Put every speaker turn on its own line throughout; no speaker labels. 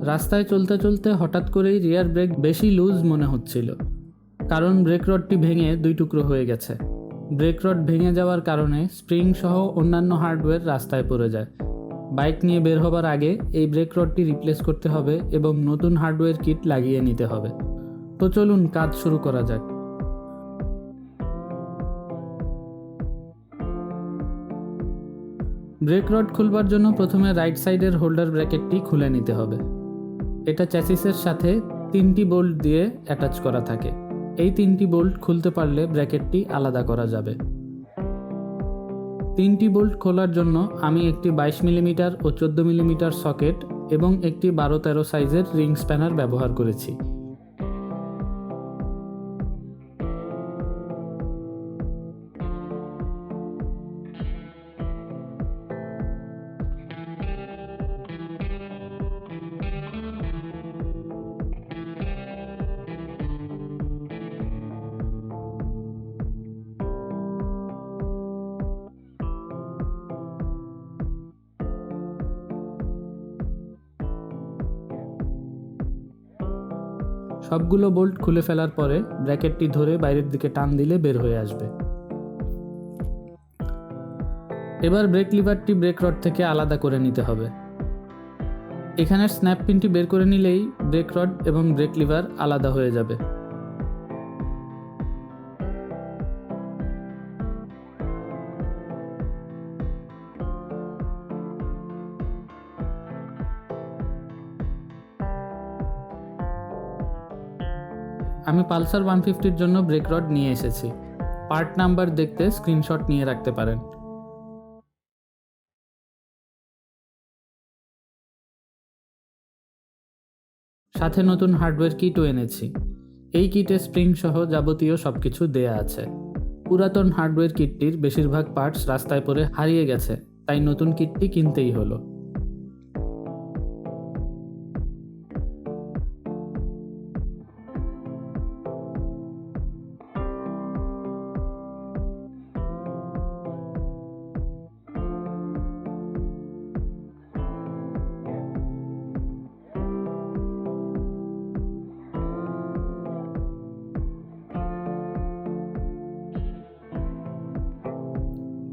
রাস্তায় চলতে চলতে হঠাৎ করেই রিয়ার ব্রেক বেশি লুজ মনে হচ্ছিল, কারণ ব্রেক রডটি ভেঙে 2 টুকরো হয়ে গেছে। ব্রেক রড ভেঙে যাওয়ার কারণে স্প্রিং সহ অন্যান্য হার্ডওয়্যার রাস্তায় পড়ে যায়। বাইক নিয়ে বের হবার আগে এই ব্রেক রডটি রিপ্লেস করতে হবে এবং নতুন হার্ডওয়্যার কিট লাগিয়ে নিতে হবে। তো চলুন কাজ শুরু করা যাক। ব্রেক রড খুলবার জন্য প্রথমে রাইট সাইডের হোল্ডার ব্র্যাকেটটি খুলে নিতে হবে। এটা চ্যাসিসের সাথে 3টি বোল্ট দিয়ে অ্যাটাচ করা থাকে। এই 3টি বোল্ট খুলতে পারলে ব্র্যাকেটটি আলাদা করা যাবে। 3টি বোল্ট খোলার জন্য আমি একটি 22 মিলিমিটার ও 14 মিলিমিটার সকেট এবং একটি 12-13 সাইজের রিং স্প্যানার ব্যবহার করেছি। সবগুলো বোল্ট খুলে ফেলার পরে ব্র্যাকেটটি ধরে বাইরের দিকে টান দিলে বের হয়ে আসবে। এবার ব্রেক লিভারটি ব্রেক রড থেকে আলাদা করে নিতে হবে। এখানের স্ন্যাপ পিনটি বের করে নিলেই ব্রেক রড এবং ব্রেক লিভার আলাদা হয়ে যাবে। আমি পালসার 150-র জন্য ব্রেক রড নিয়ে এসেছি। পার্ট নাম্বার দেখতে স্ক্রিনশট নিয়ে রাখতে পারেন। সাথে নতুন হার্ডওয়্যার কিটও এনেছি। এই কিটে স্প্রিং সহ যাবতীয় সবকিছু দেয়া আছে। পুরাতন হার্ডওয়্যার কিটটির বেশিরভাগ পার্টস রাস্তায় পড়ে হারিয়ে গেছে, তাই নতুন কিটটি কিনতেই হলো।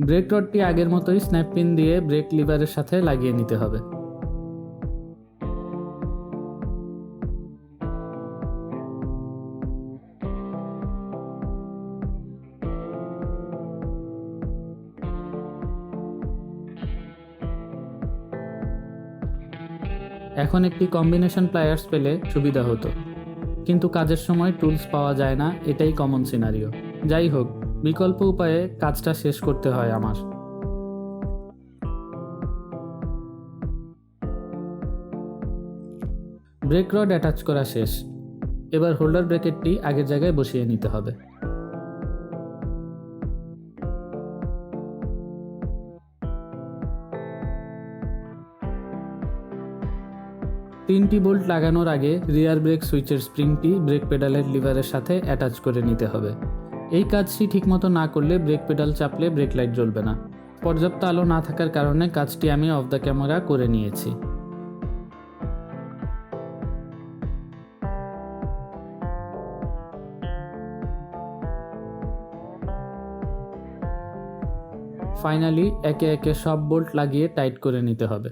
ব্রেক রডটি আগের মতোই স্ন্যাপ পিন দিয়ে ব্রেক লিভারের সাথে লাগিয়ে নিতে হবে। এখন একটি কম্বিনেশন প্লায়ার্স পেলে সুবিধা হতো, কিন্তু কাজের সময় টুলস পাওয়া যায় না, এটাই কমন সিনারিও। যাই হোক, বিকল্প উপায়ে কাজটা শেষ করতে হয় আমার। ব্রেক রড অ্যাটাচ করা শেষ। এবার হোল্ডার ব্র্যাকেটটি আগের জায়গায় বসিয়ে নিতে হবে। তিনটি বোল্ট লাগানোর আগে রিয়ার ব্রেক সুইচের স্প্রিংটি ব্রেক পেডালের লিভারের সাথে অ্যাটাচ করে নিতে হবে। এই কাজটি ঠিকমতো না করলে ব্রেক পেডাল চাপলে ব্রেক লাইট জ্বলবে না। পর্যাপ্ত আলো না থাকার কারণে কাজটি আমি অফ দ্য ক্যামেরা করে নিয়েছি। ফাইনালি একে একে সব বোল্ট লাগিয়ে টাইট করে নিতে হবে।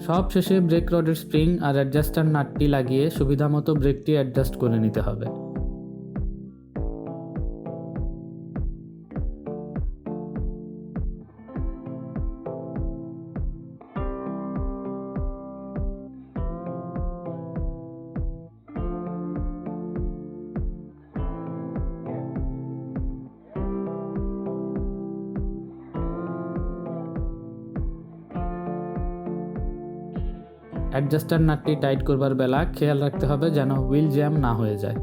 সব শেষে ব্রেক রডের স্প্রিং আর অ্যাডজাস্টার নাটটি লাগিয়ে সুবিধামতো ব্রেকটি অ্যাডজাস্ট করে নিতে হবে। অ্যাডজাস্টার নাটটি টাইট করবার বেলা খেয়াল রাখতে হবে যেন হুইল জ্যাম না হয়ে যায়।